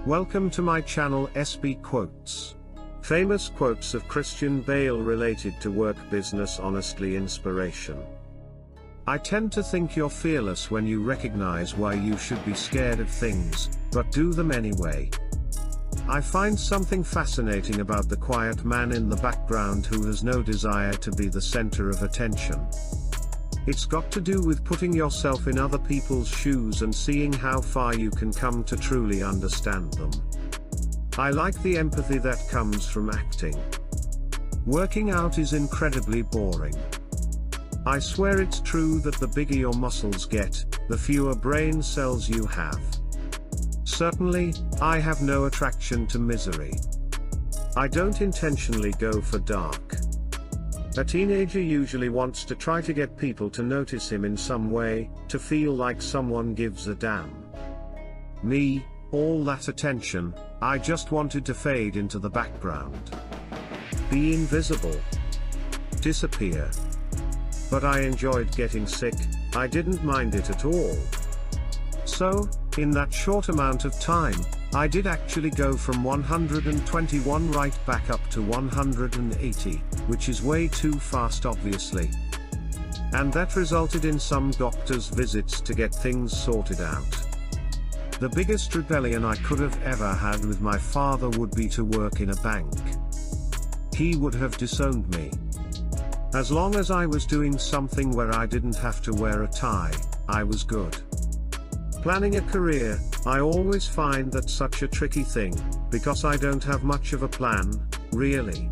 Welcome to my channel SB Quotes. Famous quotes of Christian Bale related to work, business, honestly, inspiration. I tend to think you're fearless when you recognize why you should be scared of things, but do them anyway. I find something fascinating about the quiet man in the background who has no desire to be the center of attention. It's got to do with putting yourself in other people's shoes and seeing how far you can come to truly understand them. I like the empathy that comes from acting. Working out is incredibly boring. I swear it's true that the bigger your muscles get, the fewer brain cells you have. Certainly, I have no attraction to misery. I don't intentionally go for dark. A teenager usually wants to try to get people to notice him in some way, to feel like someone gives a damn. Me, all that attention, I just wanted to fade into the background. Be invisible. Disappear. But I enjoyed getting sick, I didn't mind it at all. So, in that short amount of time, I did actually go from 121 right back up to 180, which is way too fast obviously. And that resulted in some doctor's visits to get things sorted out. The biggest rebellion I could have ever had with my father would be to work in a bank. He would have disowned me. As long as I was doing something where I didn't have to wear a tie, I was good. Planning a career, I always find that such a tricky thing, because I don't have much of a plan, really.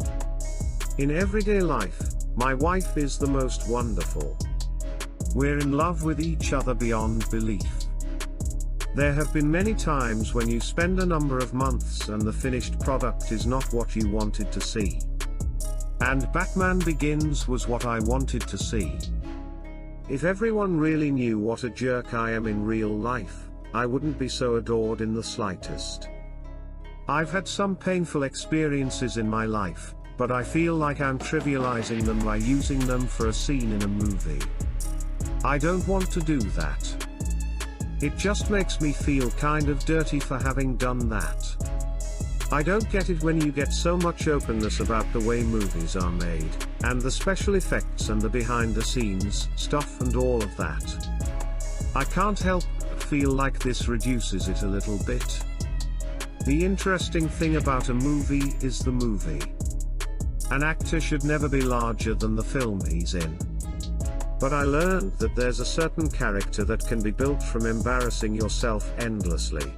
In everyday life, my wife is the most wonderful. We're in love with each other beyond belief. There have been many times when you spend a number of months and the finished product is not what you wanted to see. And Batman Begins was what I wanted to see. If everyone really knew what a jerk I am in real life, I wouldn't be so adored in the slightest. I've had some painful experiences in my life, but I feel like I'm trivializing them by using them for a scene in a movie. I don't want to do that. It just makes me feel kind of dirty for having done that. I don't get it when you get so much openness about the way movies are made, and the special effects and the behind the scenes stuff and all of that. I can't help but feel like this reduces it a little bit. The interesting thing about a movie is the movie. An actor should never be larger than the film he's in. But I learned that there's a certain character that can be built from embarrassing yourself endlessly.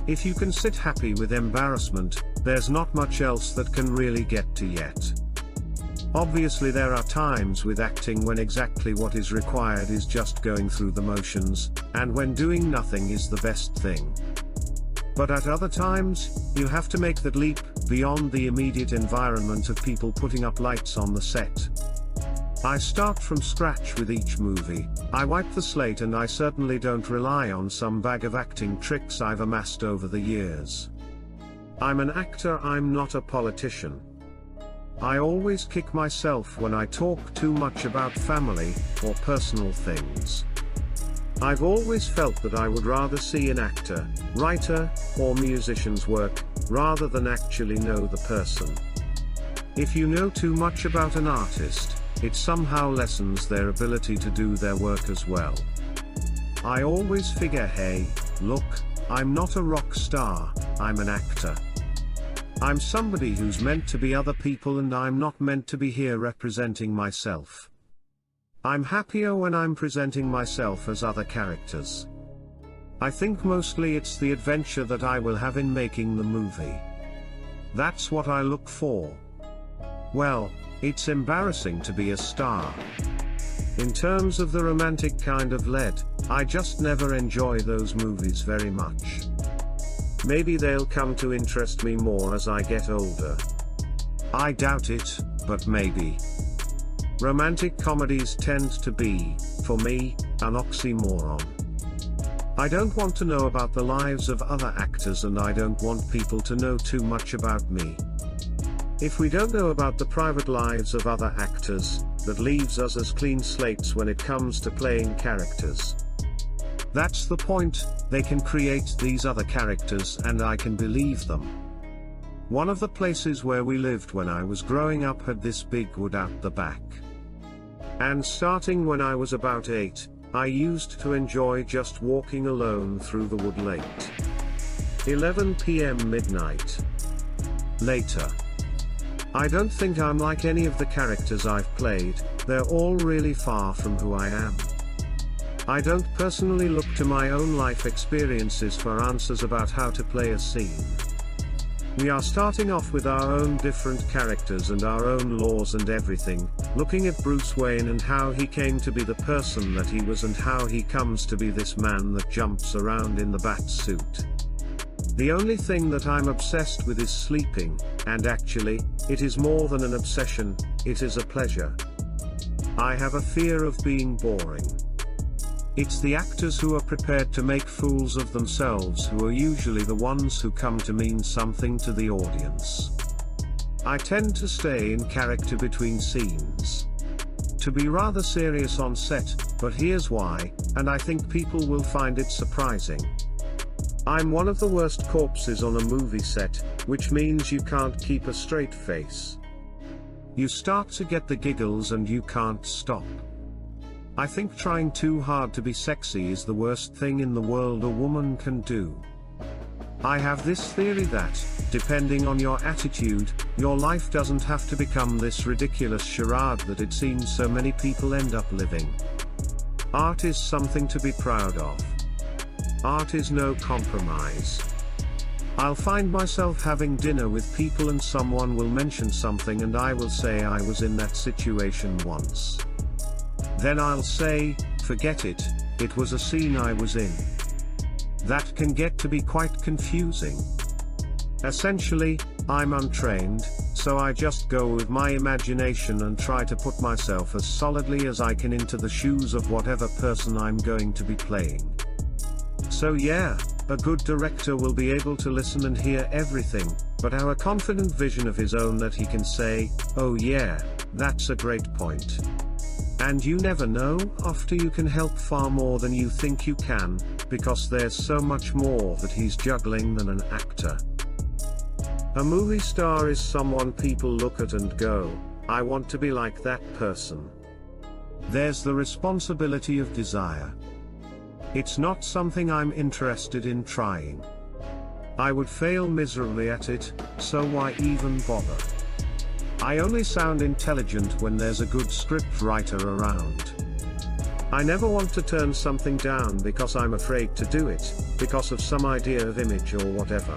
If you can sit happy with embarrassment, there's not much else that can really get to yet. Obviously there are times with acting when exactly what is required is just going through the motions, and when doing nothing is the best thing. But at other times, you have to make that leap beyond the immediate environment of people putting up lights on the set. I start from scratch with each movie, I wipe the slate, and I certainly don't rely on some bag of acting tricks I've amassed over the years. I'm an actor, I'm not a politician. I always kick myself when I talk too much about family or personal things. I've always felt that I would rather see an actor, writer, or musician's work, rather than actually know the person. If you know too much about an artist, it somehow lessens their ability to do their work as well. I always figure, hey, look, I'm not a rock star, I'm an actor. I'm somebody who's meant to be other people, and I'm not meant to be here representing myself. I'm happier when I'm presenting myself as other characters. I think mostly it's the adventure that I will have in making the movie. That's what I look for. Well, it's embarrassing to be a star. In terms of the romantic kind of lead, I just never enjoy those movies very much. Maybe they'll come to interest me more as I get older. I doubt it, but maybe. Romantic comedies tend to be, for me, an oxymoron. I don't want to know about the lives of other actors, and I don't want people to know too much about me. If we don't know about the private lives of other actors, that leaves us as clean slates when it comes to playing characters. That's the point, they can create these other characters and I can believe them. One of the places where we lived when I was growing up had this big wood out the back. And starting when I was about 8, I used to enjoy just walking alone through the wood late. 11 p.m. midnight. Later. I don't think I'm like any of the characters I've played, they're all really far from who I am. I don't personally look to my own life experiences for answers about how to play a scene. We are starting off with our own different characters and our own laws and everything, looking at Bruce Wayne and how he came to be the person that he was and how he comes to be this man that jumps around in the bat suit. The only thing that I'm obsessed with is sleeping, and actually, it is more than an obsession, it is a pleasure. I have a fear of being boring. It's the actors who are prepared to make fools of themselves who are usually the ones who come to mean something to the audience. I tend to stay in character between scenes. To be rather serious on set, but here's why, and I think people will find it surprising. I'm one of the worst corpses on a movie set, which means you can't keep a straight face. You start to get the giggles and you can't stop. I think trying too hard to be sexy is the worst thing in the world a woman can do. I have this theory that, depending on your attitude, your life doesn't have to become this ridiculous charade that it seems so many people end up living. Art is something to be proud of. Art is no compromise. I'll find myself having dinner with people and someone will mention something and I will say I was in that situation once. Then I'll say, forget it, it was a scene I was in. That can get to be quite confusing. Essentially, I'm untrained, so I just go with my imagination and try to put myself as solidly as I can into the shoes of whatever person I'm going to be playing. So yeah, a good director will be able to listen and hear everything, but have a confident vision of his own that he can say, oh yeah, that's a great point. And you never know, after you can help far more than you think you can, because there's so much more that he's juggling than an actor. A movie star is someone people look at and go, I want to be like that person. There's the responsibility of desire. It's not something I'm interested in trying. I would fail miserably at it, so why even bother? I only sound intelligent when there's a good script writer around. I never want to turn something down because I'm afraid to do it, because of some idea of image or whatever.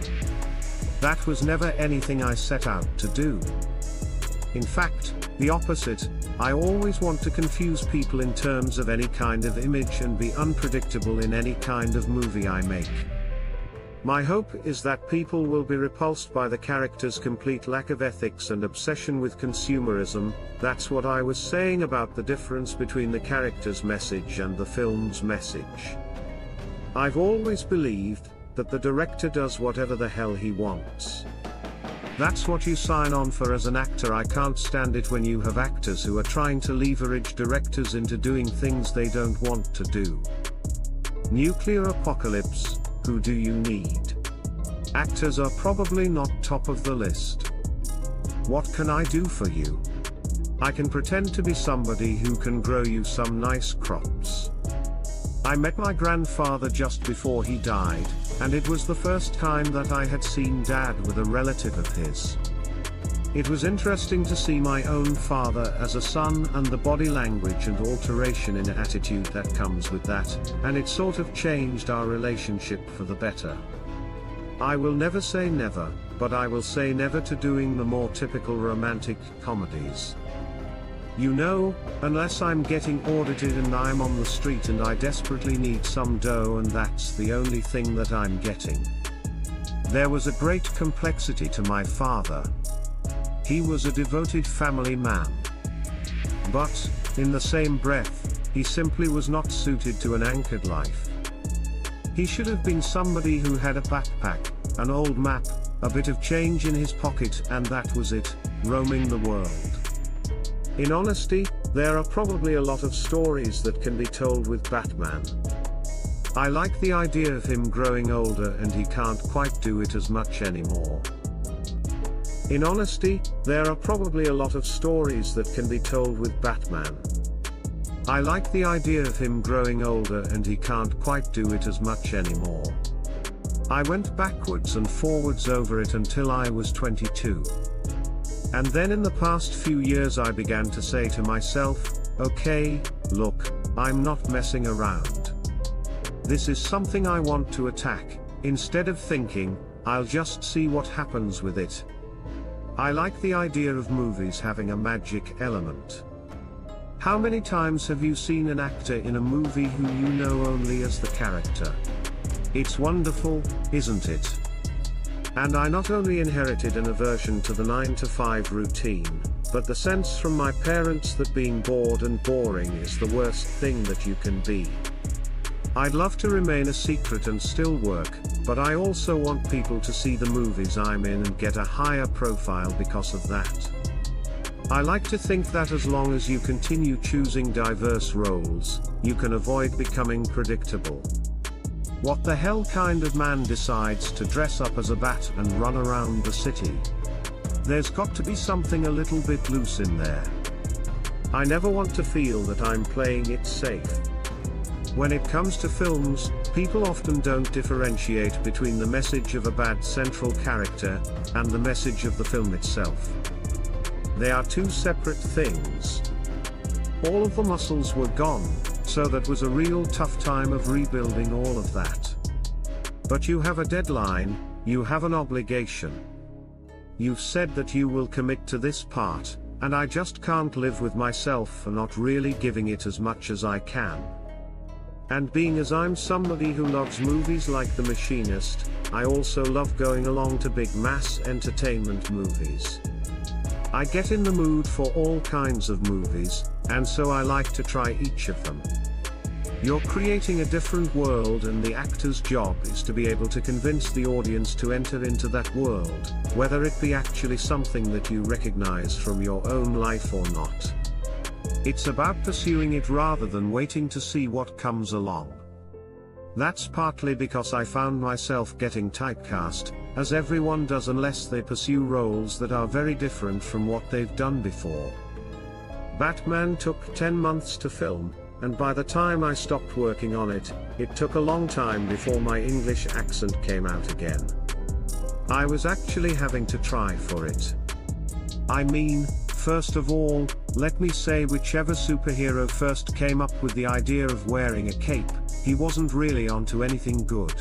That was never anything I set out to do. In fact, the opposite, I always want to confuse people in terms of any kind of image and be unpredictable in any kind of movie I make. My hope is that people will be repulsed by the character's complete lack of ethics and obsession with consumerism. That's what I was saying about the difference between the character's message and the film's message. I've always believed that the director does whatever the hell he wants. That's what you sign on for as an actor. I can't stand it when you have actors who are trying to leverage directors into doing things they don't want to do. Nuclear apocalypse. Who do you need? Actors are probably not top of the list. What can I do for you? I can pretend to be somebody who can grow you some nice crops. I met my grandfather just before he died, and it was the first time that I had seen Dad with a relative of his. It was interesting to see my own father as a son and the body language and alteration in attitude that comes with that, and it sort of changed our relationship for the better. I will never say never, but I will say never to doing the more typical romantic comedies. You know, unless I'm getting audited and I'm on the street and I desperately need some dough and that's the only thing that I'm getting. There was a great complexity to my father. He was a devoted family man. But, in the same breath, he simply was not suited to an anchored life. He should have been somebody who had a backpack, an old map, a bit of change in his pocket, and that was it, roaming the world. In honesty, there are probably a lot of stories that can be told with Batman. I like the idea of him growing older and he can't quite do it as much anymore. In honesty, there are probably a lot of stories that can be told with Batman. I like the idea of him growing older and he can't quite do it as much anymore. I went backwards and forwards over it until I was 22. And then in the past few years I began to say to myself, okay, look, I'm not messing around. This is something I want to attack, instead of thinking, I'll just see what happens with it. I like the idea of movies having a magic element. How many times have you seen an actor in a movie who you know only as the character? It's wonderful, isn't it? And I not only inherited an aversion to the 9-to-5 routine, but the sense from my parents that being bored and boring is the worst thing that you can be. I'd love to remain a secret and still work, but I also want people to see the movies I'm in and get a higher profile because of that. I like to think that as long as you continue choosing diverse roles, you can avoid becoming predictable. What the hell kind of man decides to dress up as a bat and run around the city? There's got to be something a little bit loose in there. I never want to feel that I'm playing it safe. When it comes to films, people often don't differentiate between the message of a bad central character and the message of the film itself. They are two separate things. All of the muscles were gone, so that was a real tough time of rebuilding all of that. But you have a deadline, you have an obligation. You've said that you will commit to this part, and I just can't live with myself for not really giving it as much as I can. And being as I'm somebody who loves movies like The Machinist, I also love going along to big mass entertainment movies. I get in the mood for all kinds of movies, and so I like to try each of them. You're creating a different world and the actor's job is to be able to convince the audience to enter into that world, whether it be actually something that you recognize from your own life or not. It's about pursuing it rather than waiting to see what comes along. That's partly because I found myself getting typecast, as everyone does unless they pursue roles that are very different from what they've done before. Batman took 10 months to film, and by the time I stopped working on it, it took a long time before my English accent came out again. I was actually having to try for it. I mean, first of all, let me say whichever superhero first came up with the idea of wearing a cape, he wasn't really onto anything good.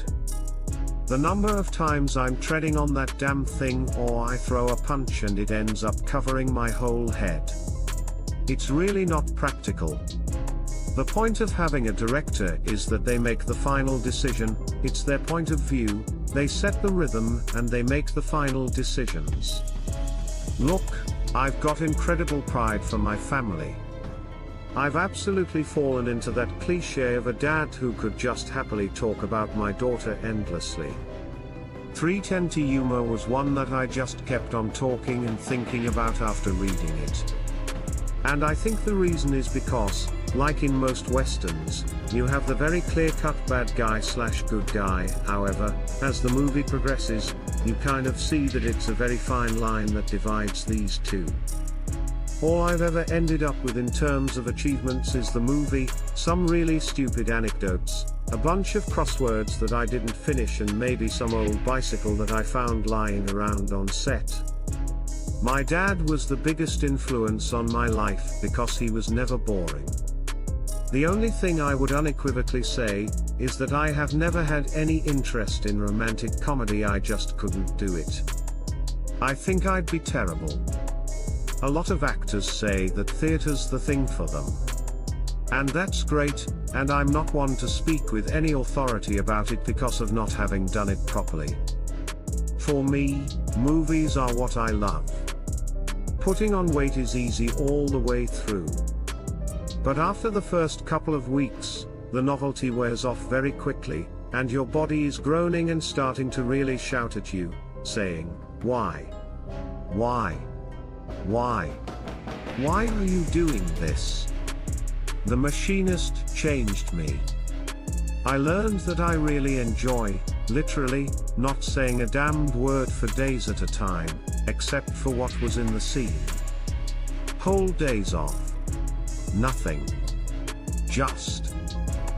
The number of times I'm treading on that damn thing or I throw a punch and it ends up covering my whole head. It's really not practical. The point of having a director is that they make the final decision, it's their point of view, they set the rhythm and they make the final decisions. Look, I've got incredible pride for my family. I've absolutely fallen into that cliché of a dad who could just happily talk about my daughter endlessly. 310 to Yuma was one that I just kept on talking and thinking about after reading it. And I think the reason is because, like in most westerns, you have the very clear-cut bad guy / good guy. However, as the movie progresses, you kind of see that it's a very fine line that divides these two. All I've ever ended up with in terms of achievements is the movie, some really stupid anecdotes, a bunch of crosswords that I didn't finish and maybe some old bicycle that I found lying around on set. My dad was the biggest influence on my life because he was never boring. The only thing I would unequivocally say, is that I have never had any interest in romantic comedy, I just couldn't do it. I think I'd be terrible. A lot of actors say that theatre's the thing for them. And that's great, and I'm not one to speak with any authority about it because of not having done it properly. For me, movies are what I love. Putting on weight is easy all the way through. But after the first couple of weeks, the novelty wears off very quickly, and your body is groaning and starting to really shout at you, saying, "Why? Why? Why? Why are you doing this?" The Machinist changed me. I learned that I really enjoy, literally, not saying a damned word for days at a time, except for what was in the scene. Whole days of nothing. Just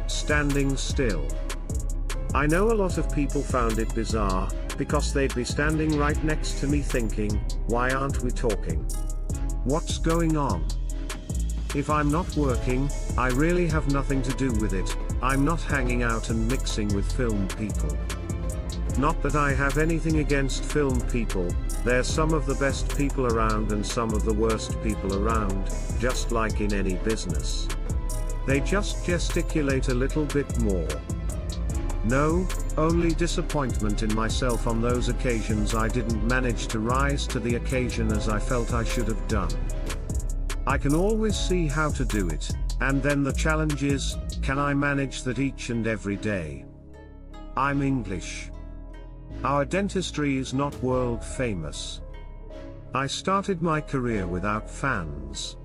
standing still. I know a lot of people found it bizarre, because they'd be standing right next to me thinking, why aren't we talking? What's going on? If I'm not working, I really have nothing to do with it. I'm not hanging out and mixing with film people. Not that I have anything against film people, they're some of the best people around and some of the worst people around, just like in any business. They just gesticulate a little bit more. No, only disappointment in myself on those occasions I didn't manage to rise to the occasion as I felt I should have done. I can always see how to do it, and then the challenge is, can I manage that each and every day? I'm English. Our dentistry is not world famous. I started my career without fans.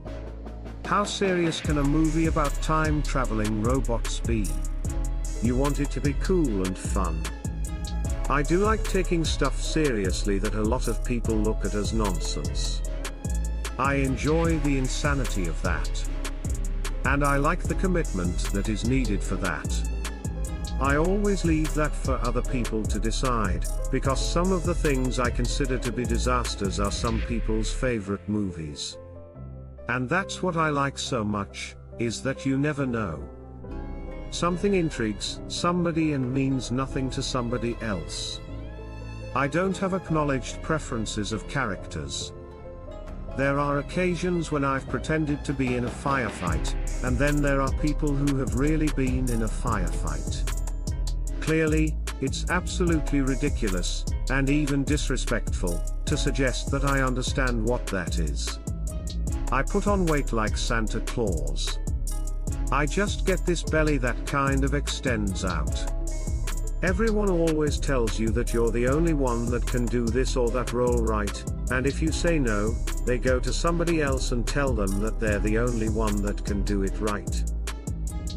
How serious can a movie about time-traveling robots be? You want it to be cool and fun. I do like taking stuff seriously that a lot of people look at as nonsense. I enjoy the insanity of that. And I like the commitment that is needed for that. I always leave that for other people to decide, because some of the things I consider to be disasters are some people's favorite movies. And that's what I like so much, is that you never know. Something intrigues somebody and means nothing to somebody else. I don't have acknowledged preferences of characters. There are occasions when I've pretended to be in a firefight, and then there are people who have really been in a firefight. Clearly, it's absolutely ridiculous, and even disrespectful, to suggest that I understand what that is. I put on weight like Santa Claus. I just get this belly that kind of extends out. Everyone always tells you that you're the only one that can do this or that role right, and if you say no, they go to somebody else and tell them that they're the only one that can do it right.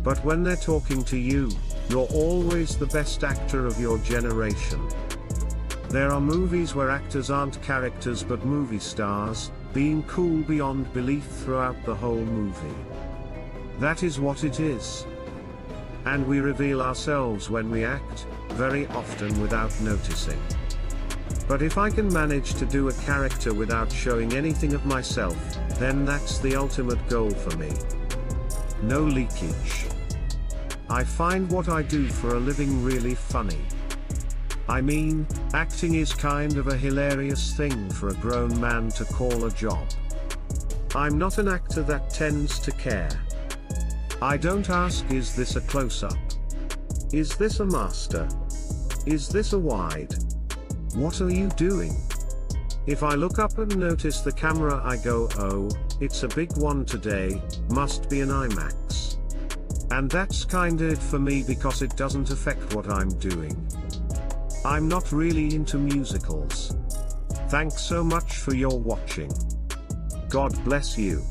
But when they're talking to you, you're always the best actor of your generation. There are movies where actors aren't characters but movie stars, being cool beyond belief throughout the whole movie. That is what it is. And we reveal ourselves when we act, very often without noticing. But if I can manage to do a character without showing anything of myself, then that's the ultimate goal for me. No leakage. I find what I do for a living really funny. I mean, acting is kind of a hilarious thing for a grown man to call a job. I'm not an actor that tends to care. I don't ask, is this a close-up? Is this a master? Is this a wide? What are you doing? If I look up and notice the camera, I go, oh, it's a big one today, must be an IMAX. And that's kinda it for me because it doesn't affect what I'm doing. I'm not really into musicals. Thanks so much for your watching. God bless you.